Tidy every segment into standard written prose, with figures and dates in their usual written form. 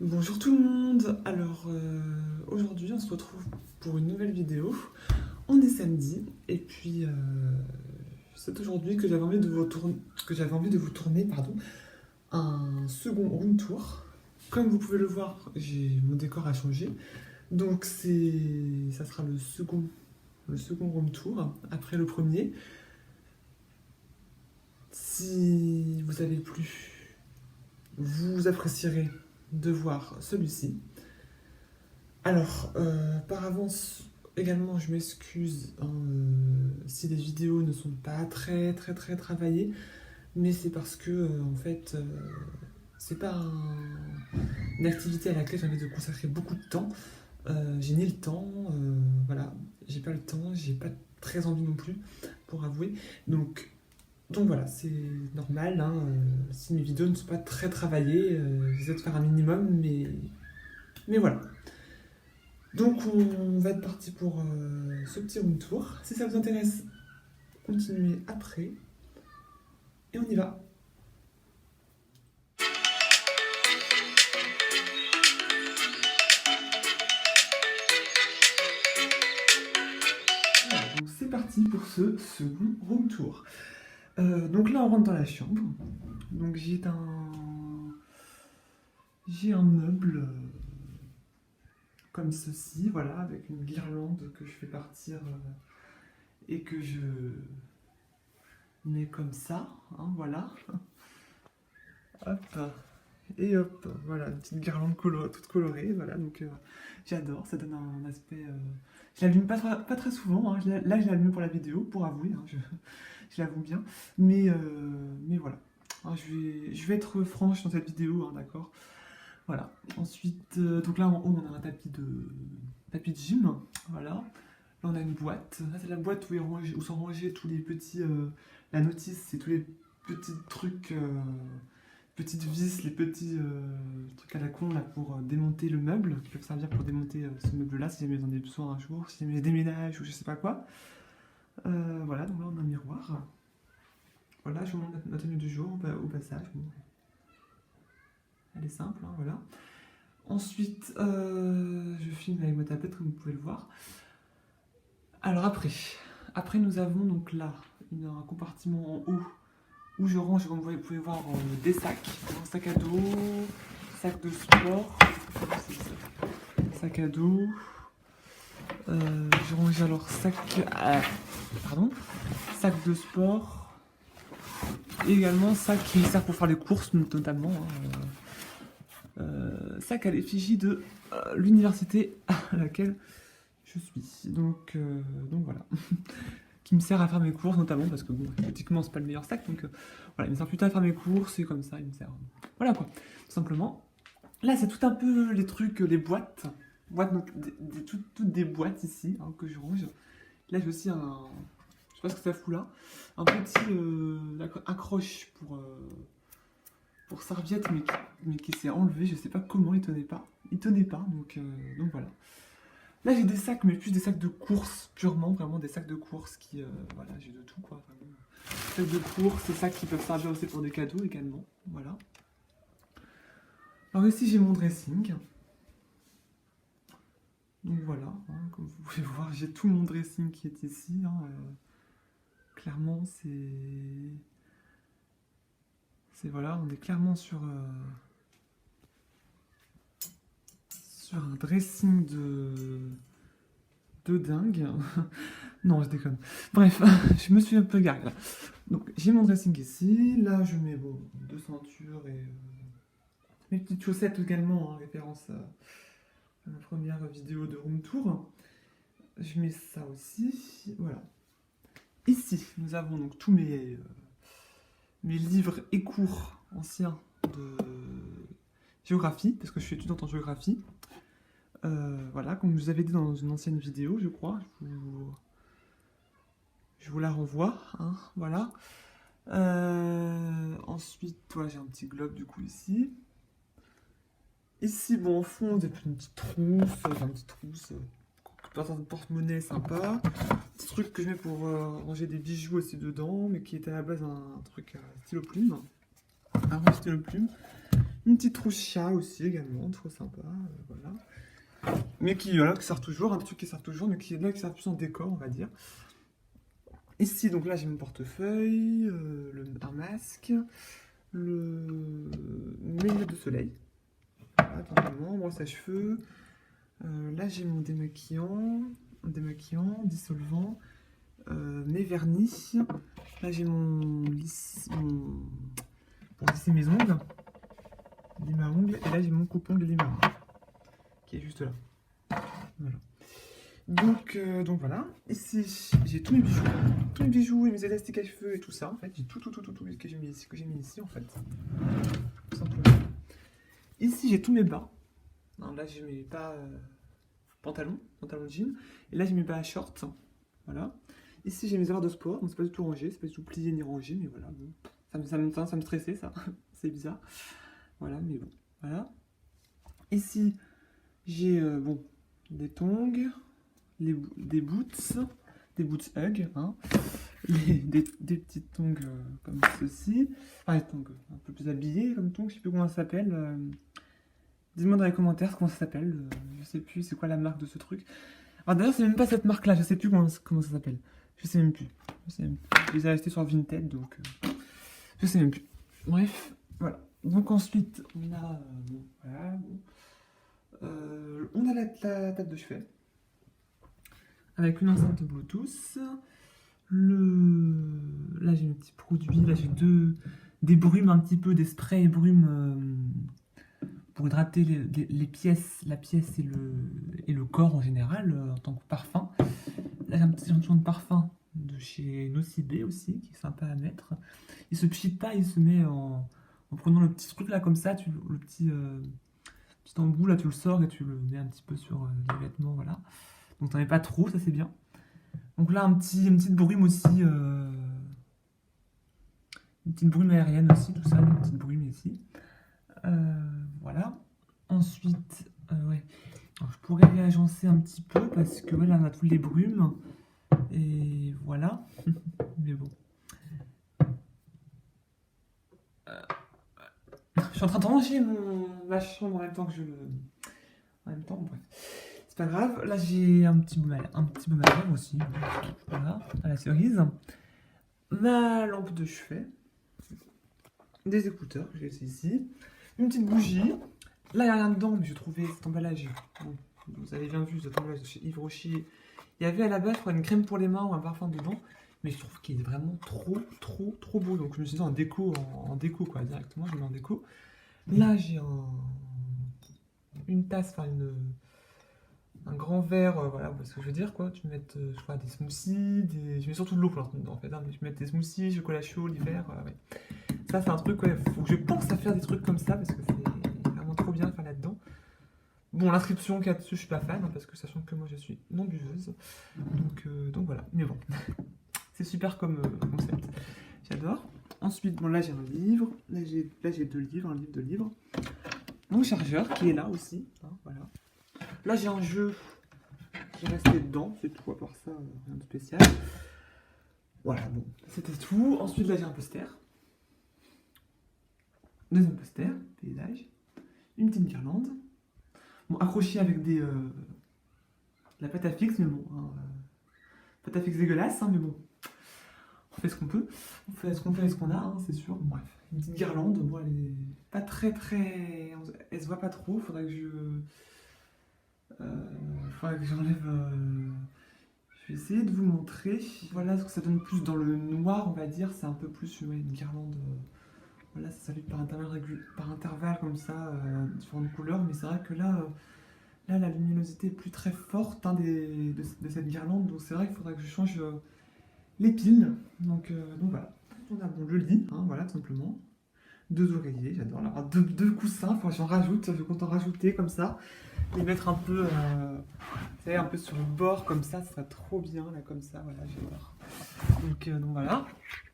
Bonjour tout le monde. Alors aujourd'hui on se retrouve pour une nouvelle vidéo. On est samedi et puis c'est aujourd'hui que j'avais envie de vous tourner un second room tour. Comme vous pouvez le voir, mon décor a changé. Donc ça sera le second room tour après le premier. Si vous avez plu, vous apprécierez de voir celui-ci. Alors, par avance, également, je m'excuse si les vidéos ne sont pas très travaillées, mais c'est parce que, en fait, c'est pas une activité à laquelle j'ai envie de consacrer beaucoup de temps. J'ai ni le temps, voilà, j'ai pas le temps, j'ai pas très envie non plus, pour avouer. Donc voilà, c'est normal, hein, si mes vidéos ne sont pas très travaillées, j'essaie de faire un minimum, mais voilà. Donc on va être parti pour ce petit room tour. Si ça vous intéresse, continuez après. Et on y va. Voilà, donc c'est parti pour ce second room tour. Donc là on rentre dans la chambre. Donc j'ai un meuble comme ceci, voilà, avec une guirlande que je fais partir et que je mets comme ça, hein, voilà. Hop, et hop, voilà, une petite guirlande toute colorée, voilà, donc j'adore, ça donne un aspect... Je l'allume pas très souvent, hein, là je l'allume pour la vidéo, pour avouer, hein, je l'avoue bien, mais voilà. Hein, je vais être franche dans cette vidéo, hein, d'accord. Voilà. Ensuite, donc là en haut on a un tapis de gym, voilà. Là on a une boîte. Là c'est la boîte où sont rangés tous les petits, la notice, c'est tous les petits trucs, petites vis, les petits trucs à la con là pour démonter le meuble, qui peuvent servir pour démonter ce meuble là si jamais vous en avez besoin un jour, si jamais je déménage ou je sais pas quoi. Voilà, donc là on a un miroir. Voilà, je vous montre la tenue du jour au passage. Bon. Elle est simple, hein, voilà. Ensuite, je filme avec ma tablette comme vous pouvez le voir. Alors après nous avons donc là un compartiment en haut où je range, comme vous pouvez voir, des sacs, un sac à dos, sac de sport, sac à dos. Je range alors sac de sport et également sac qui sert pour faire les courses notamment. Sac à l'effigie de l'université à laquelle je suis. Donc voilà. Qui me sert à faire mes courses notamment parce que bon, effectivement c'est pas le meilleur sac, donc voilà, il me sert plutôt à faire mes courses et comme ça il me sert. Voilà quoi, tout simplement. Là c'est tout un peu les trucs, les boîtes, donc toutes des boîtes ici, hein, que je range. Là j'ai aussi je sais pas ce que ça fout là, un petit accroche pour serviette mais qui s'est enlevé, je sais pas comment, il tenait pas, donc voilà. Là j'ai des sacs, mais plus des sacs de course, purement, vraiment des sacs de course qui, voilà, j'ai de tout quoi, vraiment. Sacs de course, des sacs qui peuvent servir aussi pour des cadeaux également, voilà. Alors ici j'ai mon dressing. Donc voilà, hein, comme vous pouvez voir, j'ai tout mon dressing qui est ici, hein, clairement voilà, on est clairement sur un dressing de dingue. Non, je déconne. Bref, je me suis un peu garé là. Donc j'ai mon dressing ici. Là, je mets deux ceintures et mes petites chaussettes également, en référence à ma première vidéo de room tour. Je mets ça aussi. Voilà. Ici, nous avons donc tous mes livres et cours anciens de géographie, parce que je suis étudiante en géographie. Voilà, comme je vous avais dit dans une ancienne vidéo, je crois. Je vous la renvoie, hein, voilà. Ensuite, voilà, j'ai un petit globe du coup ici. Ici, bon, au fond, j'ai une petite trousse, un porte-monnaie sympa. Petit truc que je mets pour ranger des bijoux aussi dedans, mais qui était à la base un truc stylo plume. Un stylo plume. Une petite trousse chat aussi également, trop sympa, voilà. Mais qui, voilà, qui sert toujours, un truc qui sert toujours, mais qui est là, qui sert plus en décor, on va dire. Ici, donc là, j'ai mon portefeuille, un masque, mes lunettes de soleil, voilà, tout simplement, brosse à cheveux. Là, j'ai mon démaquillant, dissolvant, mes vernis. Là, j'ai pour lisser mes ongles, lime à ongles, et là, j'ai mon coupe-ongles lime à ongles, qui est juste là. Voilà. Donc voilà. Ici, j'ai tous mes bijoux et mes élastiques à cheveux et tout ça. En fait, j'ai tout que j'ai mis ici, en fait. Tout simplement. Ici, j'ai tous mes bas. Non, là, j'ai mes bas pantalon jean. Et là, j'ai mes bas short. Voilà. Ici, j'ai mes affaires de sport. Donc, c'est pas du tout rangé, c'est pas du tout plié ni rangé, mais voilà. Bon. Ça me stressait, ça. C'est bizarre. Voilà, mais bon. Voilà. Ici, j'ai bon, des tongs. Des boots Hug, hein, des petites tongs comme ceci, enfin des tongs un peu plus habillées comme tongs, je sais plus comment ça s'appelle, dites-moi dans les commentaires comment ça s'appelle, je sais plus c'est quoi la marque de ce truc. Alors d'ailleurs c'est même pas cette marque là, je sais plus comment ça s'appelle, je sais même plus, je les ai achetés sur Vinted donc je sais même plus. Bref, voilà. Donc ensuite on a bon, voilà, bon. On a la table de chevet avec une enceinte Bluetooth. Là j'ai mes petits produits, là j'ai des brumes un petit peu, des sprays brumes pour hydrater les pièces, la pièce et le corps en général en tant que parfum. Là j'ai un petit échantillon de parfum de chez Nocibé aussi qui est sympa à mettre. Il se pchite pas, il se met en prenant le petit truc là comme ça, le petit embout là tu le sors et tu le mets un petit peu sur les vêtements, voilà. Donc t'en mets pas trop, ça c'est bien. Donc là, une petite brume aussi, une petite brume aérienne aussi, tout ça, une petite brume ici. Voilà. Ensuite, ouais. Alors, je pourrais réagencer un petit peu parce que voilà, on a tous les brumes. Et voilà. Mais bon. Je suis en train de ranger ma chambre en même temps que je le. En même temps, bref. C'est pas grave. Là, j'ai un petit baume à lèvres aussi. Voilà, à la cerise. Ma lampe de chevet. Des écouteurs que j'ai laissés ici. Une petite bougie. Là, il n'y a rien dedans, mais j'ai trouvé cet emballage. Bon, vous avez bien vu cet emballage de chez Yves Rocher. Il y avait à la base, je crois, une crème pour les mains ou un parfum dedans. Mais je trouve qu'il est vraiment trop beau. Donc, je me suis dit en déco, quoi, directement. Je le mets en déco. Là, j'ai une tasse, enfin, un grand verre, voilà, vous voyez ce que je veux dire, quoi. Tu mets, je crois, des smoothies, je mets surtout de l'eau pour l'instant dedans, en fait. Hein, mais je mets des smoothies, chocolat chaud l'hiver, ouais. Ça, c'est un truc, ouais, faut que je pense à faire des trucs comme ça, parce que c'est vraiment trop bien de faire là-dedans. Bon, l'inscription qu'il y a dessus, je suis pas fan, hein, parce que sachant que moi, je suis non buveuse. Donc voilà, mais bon. C'est super comme concept. J'adore. Ensuite, bon, là, j'ai un livre. Là, j'ai deux livres, un livre, deux livres. Mon chargeur, qui est là aussi, hein, voilà. Là, j'ai un jeu qui est resté dedans, c'est tout, à part ça, rien de spécial. Voilà, bon, c'était tout. Ensuite, là, j'ai un poster. Deuxième poster, paysage. Une petite guirlande. Bon, accroché avec de la pâte à fixe, mais bon, hein, pâte à fixe dégueulasse, hein, mais bon, on fait ce qu'on peut. On fait ce qu'on fait et ce qu'on a, hein, c'est sûr. Bref, une petite guirlande, bon, elle est pas très... Elle se voit pas trop, faudrait que j'enlève... Je vais essayer de vous montrer. Voilà ce que ça donne plus dans le noir, on va dire. C'est un peu plus une guirlande... Voilà, ça s'allume par intervalle comme ça, différentes couleurs. Mais c'est vrai que là, la luminosité est plus très forte hein, de cette guirlande. Donc c'est vrai qu'il faudrait que je change les piles. Donc voilà. On a bon, le lit, hein, voilà, tout simplement. Deux oreillers, j'adore. Alors, deux coussins, enfin, j'en rajoute, je compte en rajouter comme ça. Les mettre un peu, vous savez, un peu sur le bord comme ça serait trop bien, là, comme ça, voilà, j'adore. Donc voilà,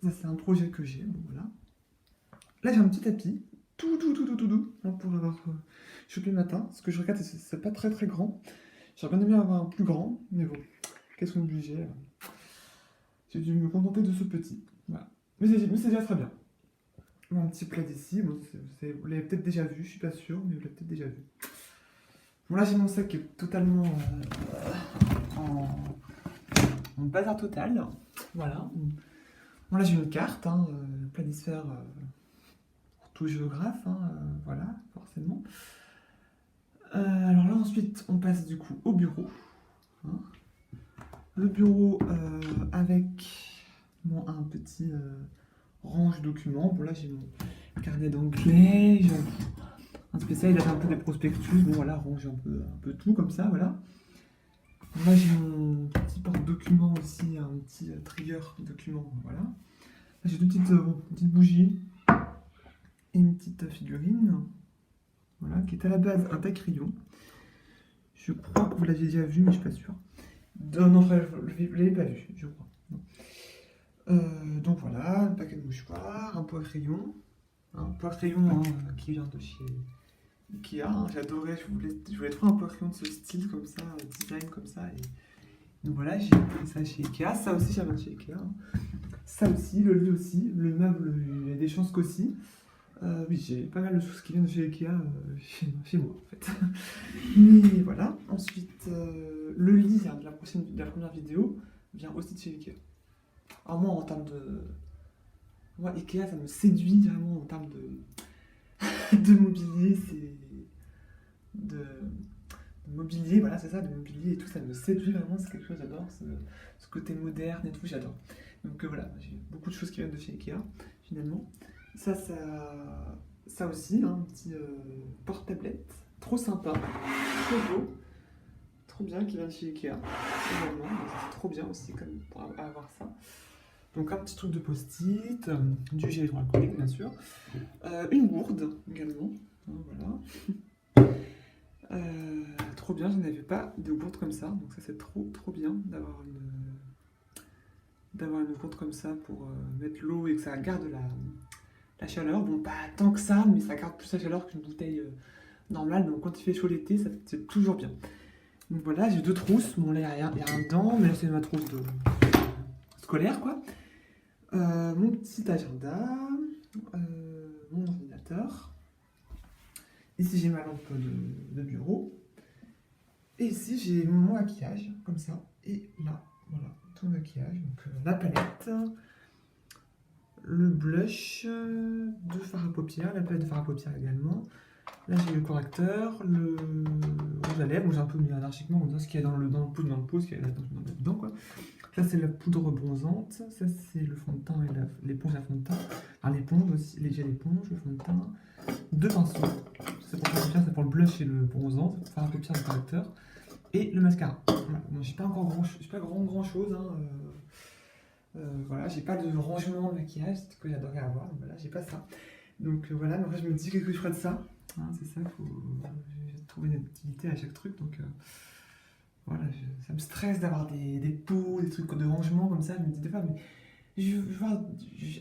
ça c'est un projet que j'ai, donc voilà. Là j'ai un petit tapis, tout doux, hein, pour avoir chopé le matin. Ce que je regarde, c'est pas très grand. J'aurais bien aimé avoir un plus grand, mais bon, question de budget. J'ai dû me contenter de ce petit, voilà. Mais c'est déjà très bien. Mon petit plat d'ici, bon, vous l'avez peut-être déjà vu, je suis pas sûr, mais vous l'avez peut-être déjà vu. Bon là j'ai mon sac qui est totalement en, en bazar total. Voilà. Bon là j'ai une carte, hein, planisphère pour tout géographe, hein, voilà, forcément. Alors là ensuite on passe du coup au bureau. Hein. Le bureau avec un petit range documents. Bon là j'ai mon carnet d'anglais, j'ai un spécial, il a fait un peu des prospectus, bon voilà, range un peu tout comme ça, voilà. Là j'ai mon petit porte-document aussi, un petit trigger document, voilà. Là j'ai deux petites bougies et une petite figurine, voilà, qui est à la base un taille-crayon. Je crois que vous l'aviez déjà vu, mais je suis pas sûr. Non, vous l'avez pas vu, je crois. Non. Donc voilà, un paquet de mouchoirs, un poids-crayon. Un poids-crayon hein, qui vient de chez Ikea. Hein. J'adorais, je voulais trouver un poids-crayon de ce style, comme ça, design comme ça. Et donc voilà, j'ai pris ça chez Ikea. Ça aussi, ça vient de chez Ikea. Hein. Ça aussi, le lit aussi, le meuble, il y a des chances qu'aussi. Oui, j'ai pas mal de choses qui viennent de chez Ikea chez moi, en fait. Mais voilà. Ensuite, le lit hein, de la première vidéo vient aussi de chez Ikea. Alors moi, en termes de... Moi, Ikea, ça me séduit vraiment en termes de mobilier, de mobilier, voilà, c'est ça, de mobilier et tout, ça me séduit vraiment, c'est quelque chose que j'adore, ce côté moderne et tout, j'adore. Donc voilà, j'ai beaucoup de choses qui viennent de chez Ikea, finalement. Ça aussi, hein, un petit porte-tablette, trop sympa, trop beau, trop bien, qui vient de chez Ikea, également, donc c'est trop bien aussi comme pour avoir ça. Donc un petit truc de post-it, du gel hydroalcoolique bien sûr, une gourde également, hein, voilà. Trop bien, je n'avais pas de gourde comme ça, donc ça c'est trop bien d'avoir une gourde comme ça pour mettre l'eau et que ça garde la chaleur. Bon, pas tant que ça, mais ça garde plus la chaleur qu'une bouteille normale, donc quand il fait chaud l'été, c'est toujours bien. Donc voilà, j'ai deux trousses, bon là il n'y a rien dedans, mais là c'est ma trousse scolaire quoi. Mon petit agenda, mon ordinateur. Ici j'ai ma lampe de bureau. Et ici j'ai mon maquillage, comme ça. Et là, voilà, tout le maquillage. Donc la palette, le blush de fard à paupières, la palette de fard à paupières également. Là j'ai le correcteur, le rouge à lèvres. J'ai un peu mis anarchiquement comme ça, ce qu'il y a dans le pot, ce qu'il y a là-dedans quoi. Ça c'est la poudre bronzante, ça c'est le fond de teint et l'éponge à fond de teint. Enfin l'éponge aussi, les gels éponge, le fond de teint. Deux pinceaux, c'est pour faire paupières, c'est pour le blush et le bronzant, c'est pour faire un paupières le correcteur. Et le mascara. Voilà. Bon, j'ai pas encore grand chose. Hein, voilà, j'ai pas de rangement de maquillage, c'est ce que j'adorerais avoir. Donc voilà, j'ai pas ça. Donc voilà, mais après je me dis qu'est-ce que je ferais de ça. Hein, c'est ça, j'ai trouvé une utilité à chaque truc. Donc voilà, ça me stresse d'avoir des pots, des trucs de rangement comme ça. Je me dis des fois, mais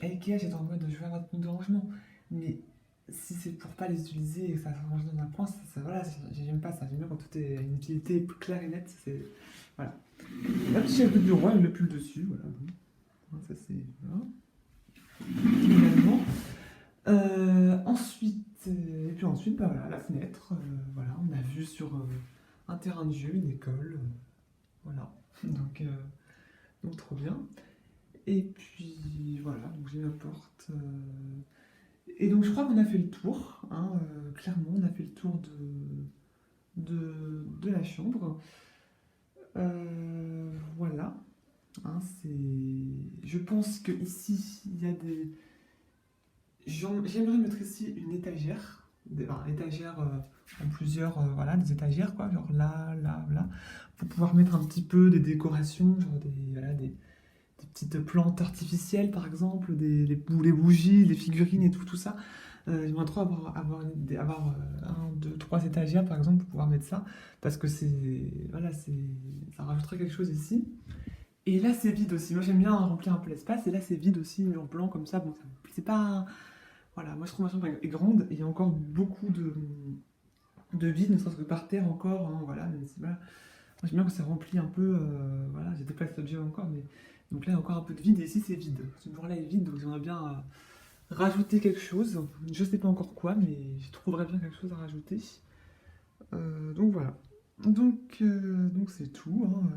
à Ikea, j'étais en mode je veux avoir de rangement. Mais si c'est pour pas les utiliser et que ça se range dans un coin, voilà, j'aime pas ça. J'aime bien quand tout est une utilité plus claire et nette. Voilà. Un petit chef de bureau avec le pull dessus. Voilà. Bon. Ça c'est. Voilà. Également. Et puis ensuite, bah, voilà, la fenêtre. Voilà, on a vu sur un terrain de jeu, une école. Voilà. Donc trop bien. Et puis voilà, donc j'ai ma porte. Et donc je crois qu'on a fait le tour, hein, clairement on a fait le tour de la chambre. Voilà, hein, je pense que ici il y a des... J'aimerais mettre ici une étagère, en plusieurs, voilà, des étagères quoi, genre là, pour pouvoir mettre un petit peu des décorations, genre des petites plantes artificielles par exemple, les bougies, les figurines et tout ça. J'aimerais trop avoir 1, 2, 3 étagères par exemple pour pouvoir mettre ça, parce que ça rajouterait quelque chose ici. Et là c'est vide aussi, moi j'aime bien remplir un peu l'espace, et là c'est vide aussi, mur blanc comme ça, bon c'est pas... Voilà, moi je trouve ma chambre est grande, et il y a encore beaucoup de vide, ne serait-ce que par terre encore, hein, voilà, mais voilà. Moi j'aime bien quand c'est rempli un peu, voilà, j'ai déplacé l'objet encore, mais... Donc là, il y a encore un peu de vide, et ici, c'est vide. Ce mur-là est vide, donc j'aimerais bien rajouter quelque chose. Je sais pas encore quoi, mais je trouverai bien quelque chose à rajouter. Donc voilà. Donc c'est tout, hein.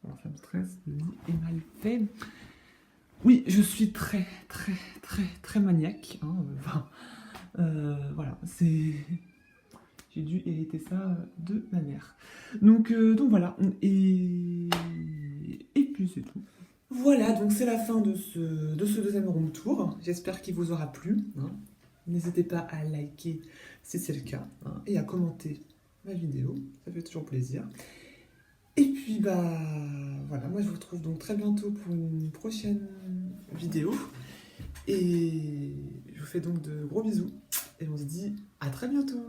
Alors ça me stresse, le lit est mal fait. Oui, je suis très maniaque, hein. Enfin, voilà, c'est... J'ai dû hériter ça de ma mère. Donc voilà, et puis c'est tout. Voilà, donc c'est la fin de ce deuxième room tour. J'espère qu'il vous aura plu, hein. N'hésitez pas à liker si c'est le cas, hein, et à commenter ma vidéo, ça fait toujours plaisir. Et puis bah voilà, moi je vous retrouve donc très bientôt pour une prochaine vidéo. Et je vous fais donc de gros bisous. Et on se dit à très bientôt.